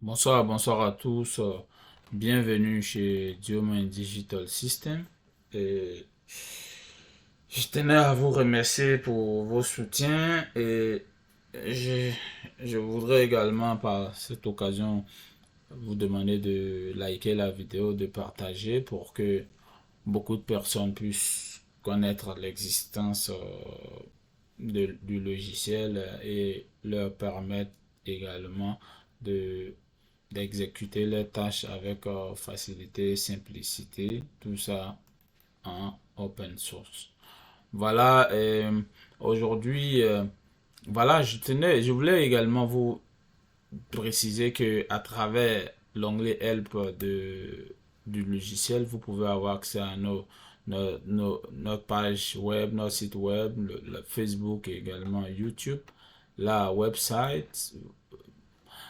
Bonsoir à tous. Bienvenue chez Diomond Digital System. Et je tenais à vous remercier pour vos soutiens et je, je voudrais également par cette occasion vous demander de liker la vidéo, de partager pour que beaucoup de personnes puissent connaître l'existence du logiciel et leur permettre également de d'exécuter les tâches avec facilité, simplicité, tout ça en open source. Voilà, aujourd'hui, je voulais également vous préciser que à travers l'onglet Help du logiciel, vous pouvez avoir accès à notre page web, notre site web, le Facebook et également YouTube, la website.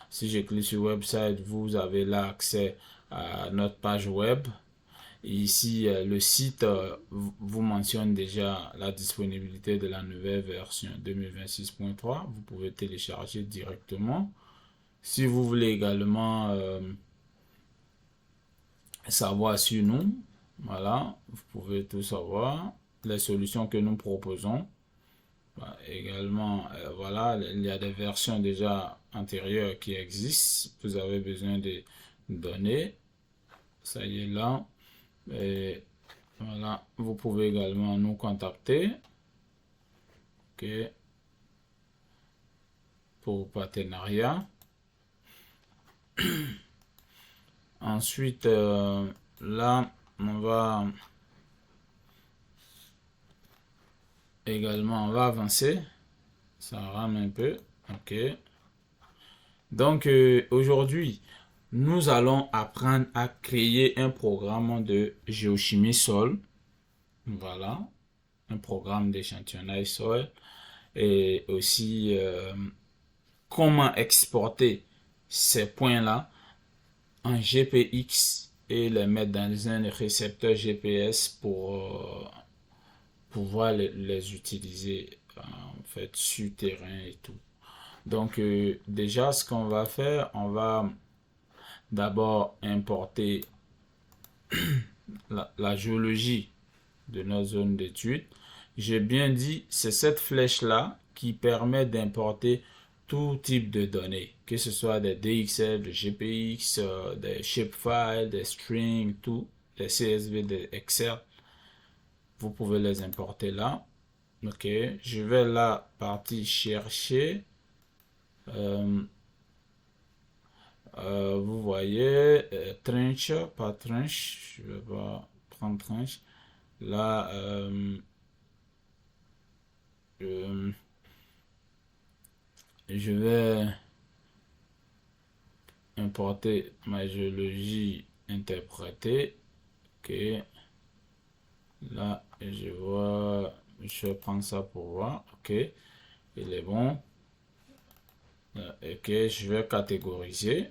Si je clique sur website, vous avez là accès à notre page web. Ici, le site vous mentionne déjà la disponibilité de la nouvelle version 2026.3. Vous pouvez télécharger directement. Si vous voulez également savoir sur nous, voilà, vous pouvez tout savoir. Les solutions que nous proposons. Également, voilà, il y a des versions déjà antérieures qui existent. Vous avez besoin de données. Ça y est là. Et voilà, vous pouvez également nous contacter. Ok, pour partenariat. Ensuite, là, on va avancer. Ça rame un peu. Ok. Donc, aujourd'hui, nous allons apprendre à créer un programme de géochimie sol. Voilà, un programme d'échantillonnage sol. Et aussi, comment exporter ces points-là en GPX et les mettre dans un récepteur GPS pour pouvoir les utiliser en fait sur terrain et tout. Donc déjà ce qu'on va faire, on va d'abord importer la géologie de notre zone d'étude. J'ai bien dit, c'est cette flèche-là qui permet d'importer tout type de données, que ce soit des DXF, des GPX, des shapefiles, des strings, tout, des CSV, des Excel. Vous pouvez les importer là. Ok, je vais là partir chercher. Euh, vous voyez, trench, pas trench, je vais pas prendre trench. Là, je, je vais importer ma géologie interprétée. Ok, là, je vois, je vais prendre ça pour voir. Ok, il est bon. Ok, je vais catégoriser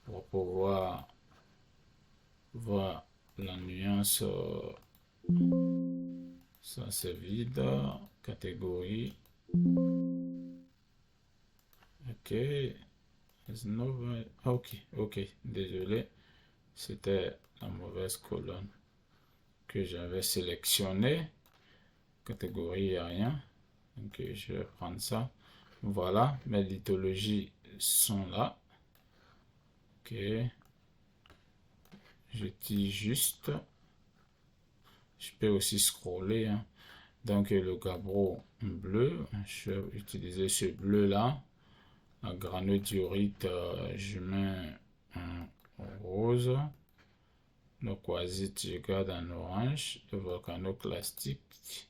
pour pouvoir voir la nuance. Ça, c'est vide. Catégorie. Ok. Ok, ok. Désolé. C'était la mauvaise colonne que j'avais sélectionnée. Catégorie, il n'y a rien. Donc, je vais prendre ça. Voilà, mes lithologies sont là. Ok. Je dis juste. Je peux aussi scroller, hein. Donc, le gabbro bleu. Je vais utiliser ce bleu là. La granodiorite, je mets un rose. Le quartzite, je garde en orange. Le volcanoclastique,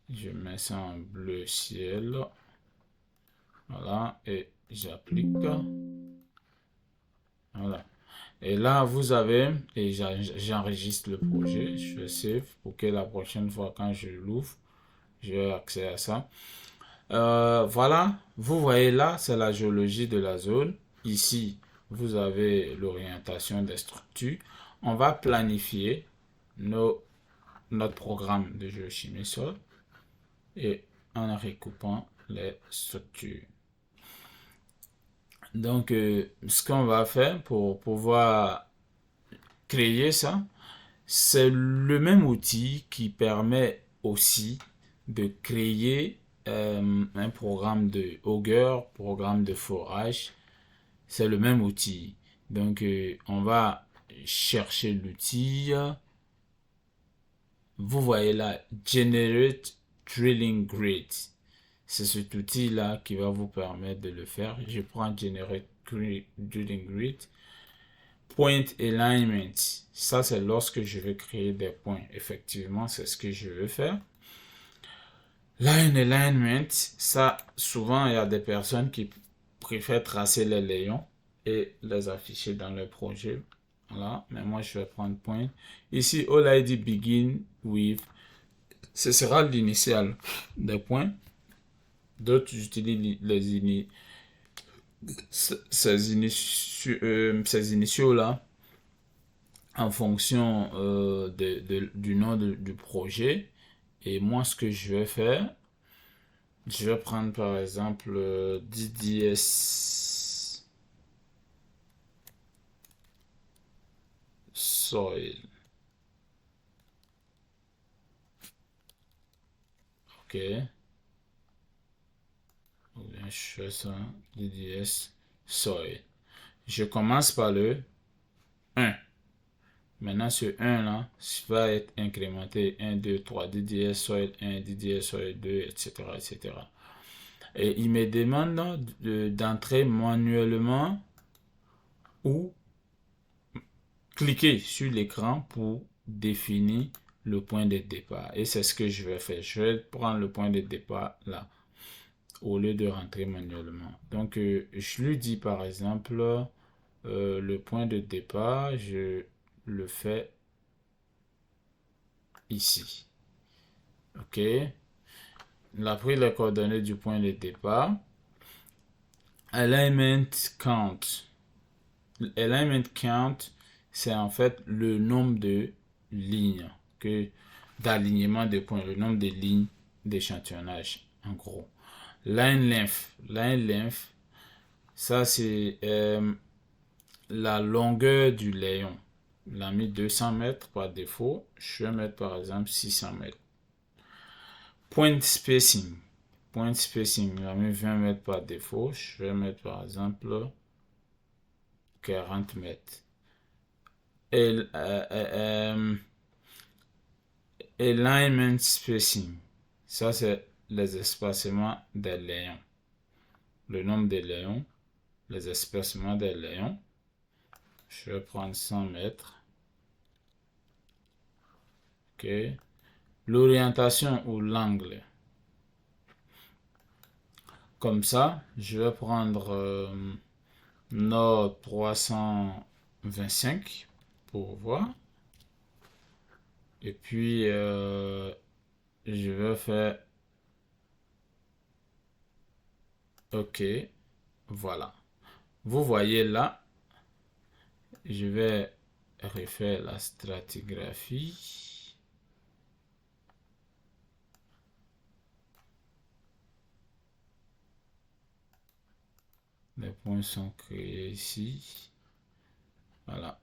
je mets ça en bleu ciel. Voilà, et j'applique. Voilà. Et là, vous avez, et j'enregistre le projet, je fais save pour que la prochaine fois quand je l'ouvre, j'ai accès à ça. Voilà, vous voyez là, c'est la géologie de la zone. Ici, vous avez l'orientation des structures. On va planifier notre programme de géochimie sol et en recoupant les structures. Donc, ce qu'on va faire pour pouvoir créer ça, c'est le même outil qui permet aussi de créer un programme de Augur, programme de forage. C'est le même outil. Donc, on va chercher l'outil. Vous voyez là, Generate Drilling Grid. C'est cet outil-là qui va vous permettre de le faire. Je prends Generate Drilling Grid. Point Alignment. Ça, c'est lorsque je vais créer des points. Effectivement, c'est ce que je veux faire. Line Alignment, ça, souvent, il y a des personnes qui préfèrent tracer les layons et les afficher dans le projet. Voilà, mais moi, je vais prendre point. Ici, All ID Begin with, ce sera l'initial des points. D'autres utilisent ces initiaux-là en fonction du nom du projet. Et moi, ce que je vais faire, je vais prendre par exemple DDS Soil. Ok. Ou bien je fais ça, DDS Soil. Je commence par le 1. Maintenant, ce 1 là va être incrémenté 1, 2, 3, DDS Soil 1, DDS Soil 2, etc. etc. Et il me demande d'entrer manuellement ou cliquer sur l'écran pour définir le point de départ. Et c'est ce que je vais faire. Je vais prendre le point de départ là, au lieu de rentrer manuellement. Donc, je lui dis par exemple, le point de départ, je le fais ici. OK. Il a pris les coordonnées du point de départ. Alignment count. Alignment count, c'est en fait le nombre de lignes d'alignement de points, le nombre de lignes d'échantillonnage, en gros. Line length. Line length, ça c'est la longueur du layon. Il a mis 200 mètres par défaut. Je vais mettre par exemple 600 mètres. Point spacing. Point spacing, il a mis 20 mètres par défaut. Je vais mettre par exemple 40 mètres. Et, alignment spacing, ça c'est les espacements des layons. Le nombre de layons, les espacements des layons. Je vais prendre 100 mètres. Ok. L'orientation ou l'angle. Comme ça, je vais prendre nord 325 pour voir. Et puis, je vais faire OK. Voilà. Vous voyez là, je vais refaire la stratigraphie. Les points sont créés ici. Voilà.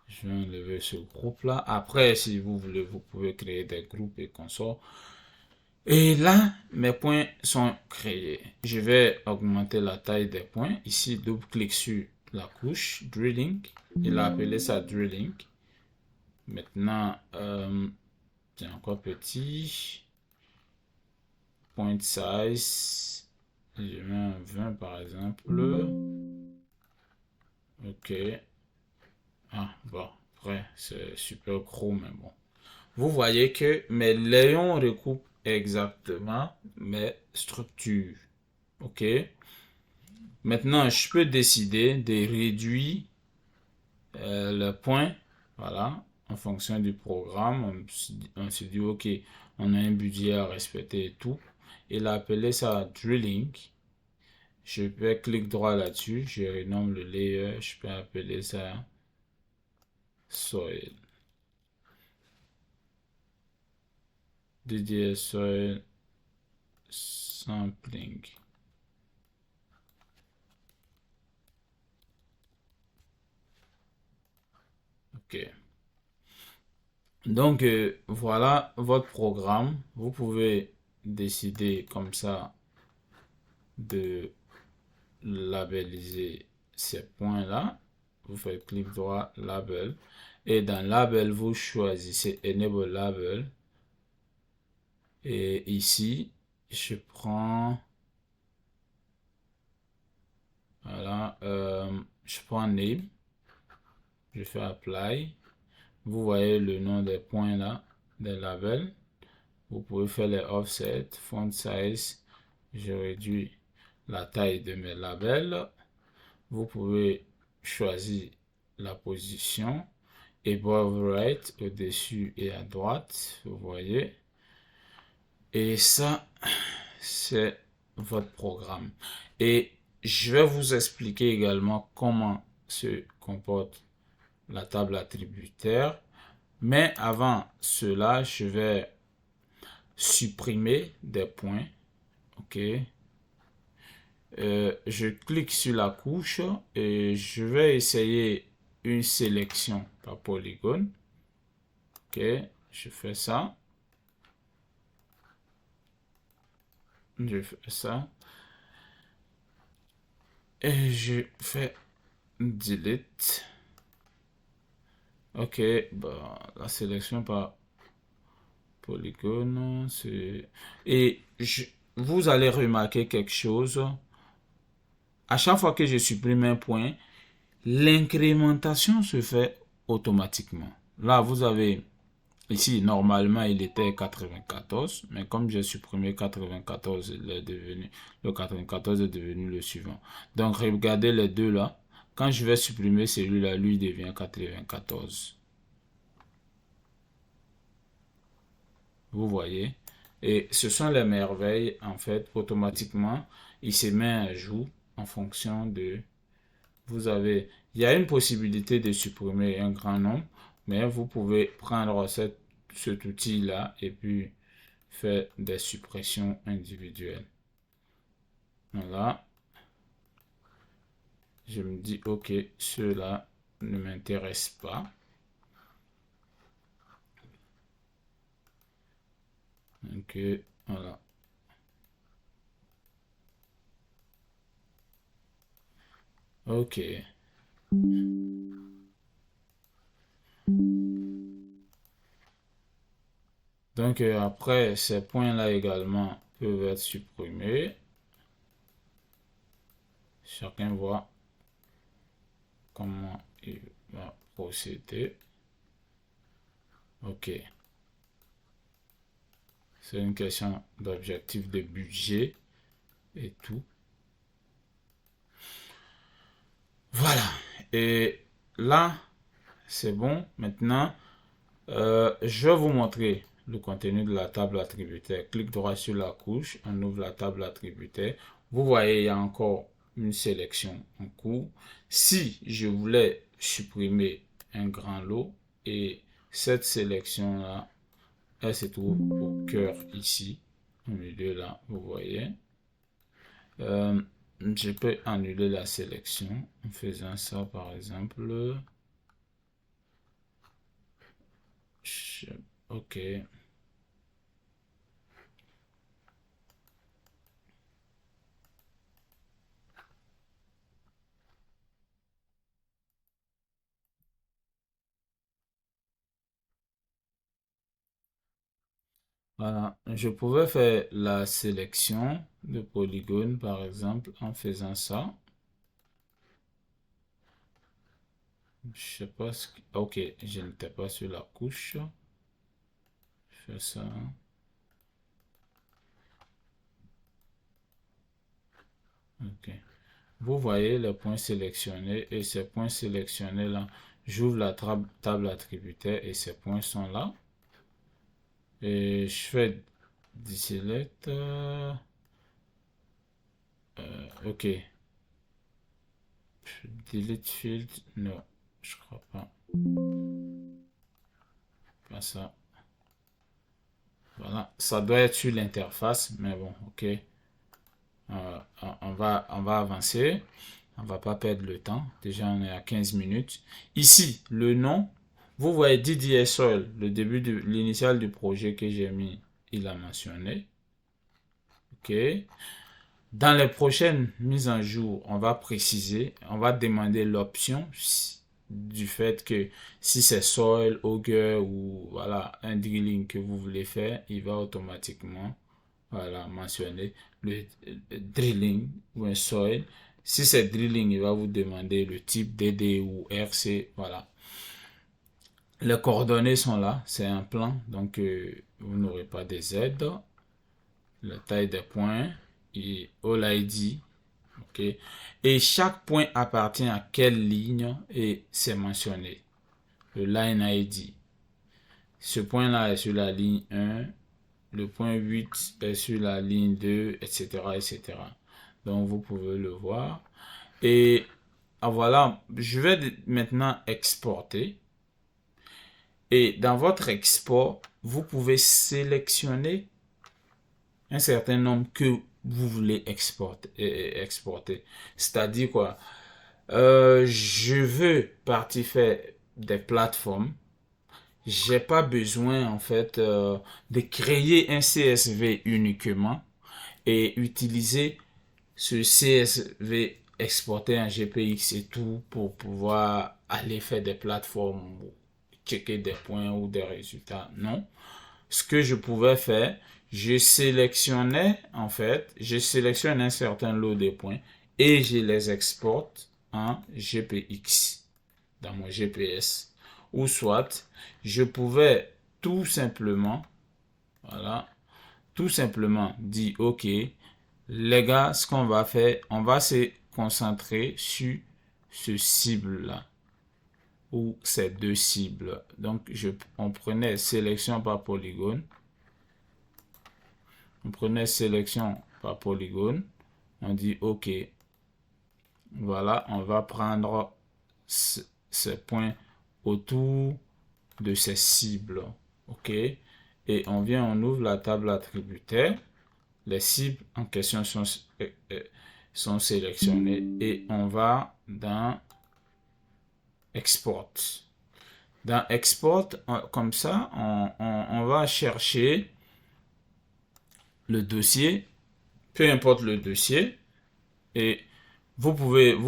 Je vais enlever ce groupe-là. Après, si vous voulez, vous pouvez créer des groupes et consorts. Et là, mes points sont créés. Je vais augmenter la taille des points. Ici, double-clic sur la couche Drilling. Il a appelé ça Drilling. Maintenant, c'est encore petit. Point size. Je mets un 20 par exemple. Ok. Ah, bon. Après, c'est super gros, mais bon. Vous voyez que mes layons recoupent exactement mes structures. OK. Maintenant, je peux décider de réduire le point. Voilà. En fonction du programme, on se dit, OK, on a un budget à respecter et tout. Il a appelé ça drilling. Je peux cliquer droit là-dessus. Je renomme le layer. Je peux appeler ça soil. DDS soil sampling. Ok. Donc, voilà votre programme. Vous pouvez décider comme ça de labelliser ces points-là. Vous faites clic droit, label. Et dans label, vous choisissez Enable Label. Et ici, je prends... Voilà, je prends Name. Je fais Apply. Vous voyez le nom des points là, des labels. Vous pouvez faire les offsets, font size. Je réduis la taille de mes labels. Vous pouvez choisir la position above right au-dessus et à droite, vous voyez. Et ça, c'est votre programme. Et je vais vous expliquer également comment se comporte la table attributaire. Mais avant cela, je vais supprimer des points. OK. Je clique sur la couche et je vais essayer une sélection par polygone. OK. Je fais ça. Je fais ça. Et je fais delete. OK. Bah, la sélection par polygone, c'est... Et vous allez remarquer quelque chose. À chaque fois que je supprime un point, l'incrémentation se fait automatiquement. Là, vous avez ici, normalement, il était 94, mais comme j'ai supprimé 94, le 94 est devenu le suivant. Donc, regardez les deux là. Quand je vais supprimer celui-là, lui devient 94. Vous voyez? Et ce sont les merveilles, en fait, automatiquement, il se met à jour en fonction de... Vous avez... Il y a une possibilité de supprimer un grand nombre, mais vous pouvez prendre cet outil-là et puis faire des suppressions individuelles. Voilà. Je me dis, OK, cela ne m'intéresse pas. Donc, voilà. OK. Donc, après, ces points-là également peuvent être supprimés. Chacun voit comment il va procéder. OK. C'est une question d'objectif de budget et tout. Voilà. Et là, c'est bon. Maintenant, je vais vous montrer le contenu de la table attributaire. Clique droit sur la couche, on ouvre la table attributaire. Vous voyez, il y a encore une sélection en cours. Si je voulais supprimer un grand lot et cette sélection-là, elle se trouve au cœur ici, au milieu là, vous voyez. Je peux annuler la sélection en faisant ça par exemple. Ok. Voilà. Je pouvais faire la sélection de polygone par exemple en faisant ça. Je sais pas ce que... Ok, je n'étais pas sur la couche. Je fais ça. Ok. Vous voyez les points sélectionnés et ces points sélectionnés là, j'ouvre la table attributaire et ces points sont là. Et je fais deselect. Ok. Delete field. Non, je crois pas. Pas ça. Voilà. Ça doit être sur l'interface, mais bon, ok. On va avancer. On va pas perdre le temps. Déjà, on est à 15 minutes. Ici, le nom, Vous voyez DDSOL, le début de l'initial du projet que j'ai mis, il a mentionné. OK. Dans les prochaines mises en jour, on va préciser, on va demander l'option du fait que si c'est soil, auger ou voilà un drilling que vous voulez faire, il va automatiquement voilà mentionner le drilling ou un soil. Si c'est drilling, il va vous demander le type DD ou RC, voilà. Les coordonnées sont là, c'est un plan, donc vous n'aurez pas de Z. La taille des points et all ID. Ok. Et chaque point appartient à quelle ligne et c'est mentionné. Le line ID. Ce point-là est sur la ligne 1, le point 8 est sur la ligne 2, etc., etc. Donc vous pouvez le voir. Et voilà, je vais maintenant exporter. Et dans votre export, vous pouvez sélectionner un certain nombre que vous voulez exporter. C'est-à-dire quoi? Je veux partir faire des plateformes. J'ai pas besoin en fait de créer un CSV uniquement et utiliser ce CSV exporté en GPX et tout pour pouvoir aller faire des plateformes ou checker des points ou des résultats. Non. Ce que je pouvais faire, je sélectionnais en fait, je sélectionne un certain lot de points et je les exporte en GPX dans mon GPS. Ou soit, je pouvais tout simplement, voilà, tout simplement dire, ok, les gars, ce qu'on va faire, on va se concentrer sur ce cible-là ou ces deux cibles. Donc, on prenait sélection par polygone. On prenait sélection par polygone. On dit OK. Voilà, on va prendre ces points autour de ces cibles. OK. Et on vient, on ouvre la table attributaire. Les cibles en question sont sélectionnées et on va dans Export. Dans Export, comme ça, on va chercher le dossier, peu importe le dossier, et vous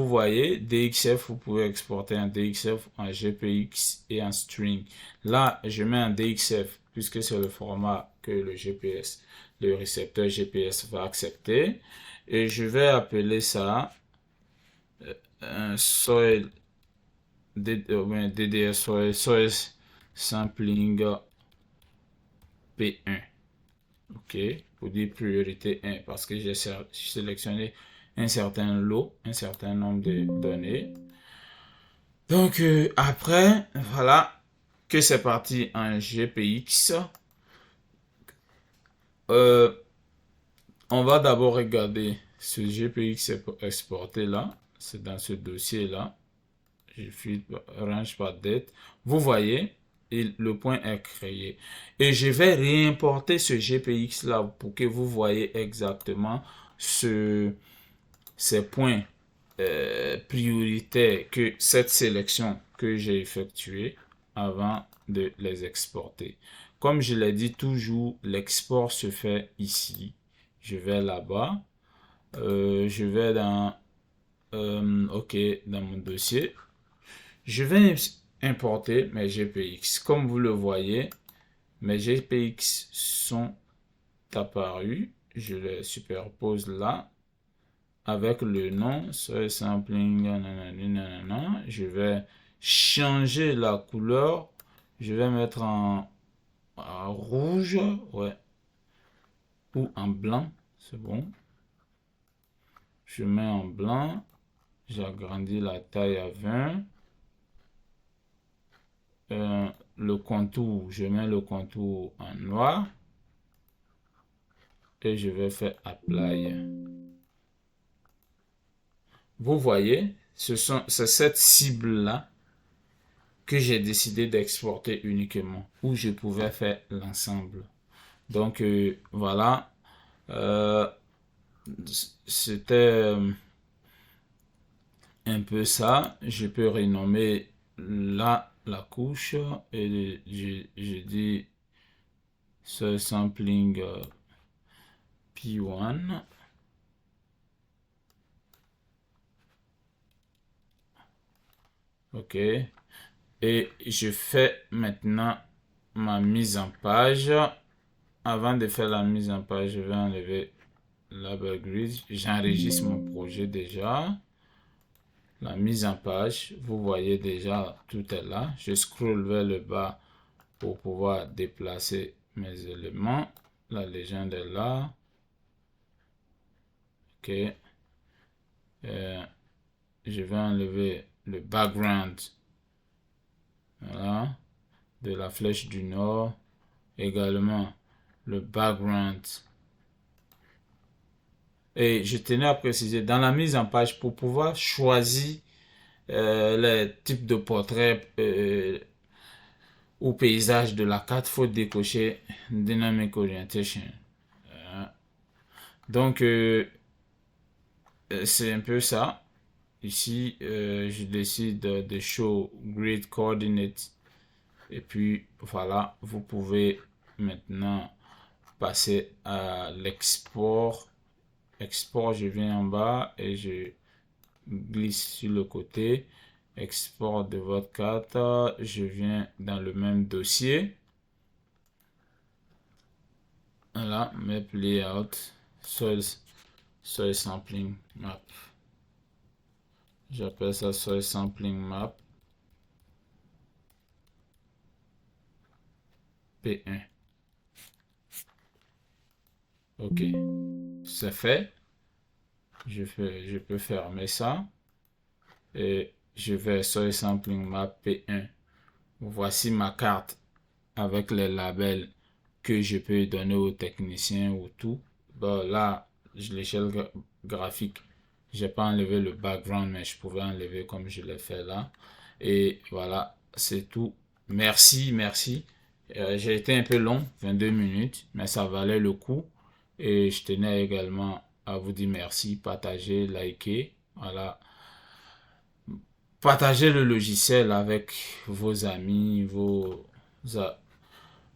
voyez, DXF, vous pouvez exporter un DXF en GPX et en string. Là, je mets un DXF puisque c'est le format que le récepteur GPS va accepter. Et je vais appeler ça un soil, DDS soil sampling P1. OK, pour dire priorité 1 parce que j'ai sélectionné un certain lot, un certain nombre de données. Donc après, voilà que c'est parti en GPX. On va d'abord regarder ce GPX exporté là. C'est dans ce dossier là. Je fais range par date. Vous voyez, le point est créé. Et je vais réimporter ce GPX là pour que vous voyez exactement ces points prioritaires que cette sélection que j'ai effectuée avant de les exporter. Comme je l'ai dit toujours, l'export se fait ici. Je vais là-bas. Je vais dans OK, dans mon dossier. Je vais importer mes GPX. Comme vous le voyez, mes GPX sont apparus. Je les superpose là avec le nom, soil sampling, nanana. Je vais changer la couleur. Je vais mettre en rouge, ouais, ou en blanc, c'est bon. Je mets en blanc. J'agrandis la taille à 20. Le contour, je mets le contour en noir et je vais faire apply. Vous voyez, c'est cette cible-là que j'ai décidé d'exporter uniquement, où je pouvais faire l'ensemble. Donc voilà, c'était un peu ça. Je peux renommer là la couche et je dis soil sampling P1. Ok. Et je fais maintenant ma mise en page. Avant de faire la mise en page, je vais enlever label grid. J'enregistre mon projet déjà. La mise en page, vous voyez déjà, tout est là. Je scroll vers le bas pour pouvoir déplacer mes éléments. La légende est là. Ok. Je vais enlever le background. Voilà. De la flèche du nord. Également le background. Et je tenais à préciser, dans la mise en page, pour pouvoir choisir les types de portraits ou paysages de la carte, il faut décocher Dynamic Orientation. Donc, c'est un peu ça. Ici, je décide de show grid coordinates. Et puis, voilà, vous pouvez maintenant passer à l'export. Export, je viens en bas et je glisse sur le côté. Export de votre carte. Je viens dans le même dossier. Voilà, map layout, soil sampling map. J'appelle ça soil sampling map P1. Ok, c'est fait. Je peux fermer ça. Et je vais soil sampling map P1. Voici ma carte avec les labels que je peux donner aux techniciens ou tout. Bon, là, l'échelle graphique, j'ai pas enlevé le background, mais je pouvais enlever comme je l'ai fait là. Et voilà, c'est tout. Merci, merci. J'ai été un peu long, 22 minutes, mais ça valait le coup. Et je tenais également à vous dire merci, partagez, likez. Voilà. Partagez le logiciel avec vos amis, vos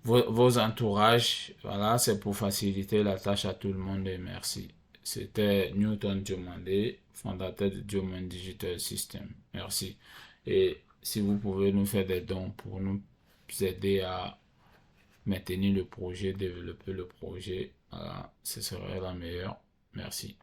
entourages. Voilà, c'est pour faciliter la tâche à tout le monde et merci. C'était Newton Diomandé, fondateur de Diomand Digital System. Merci. Et si vous pouvez nous faire des dons pour nous aider à maintenir le projet, développer le projet, voilà, ce serait la meilleure. Merci.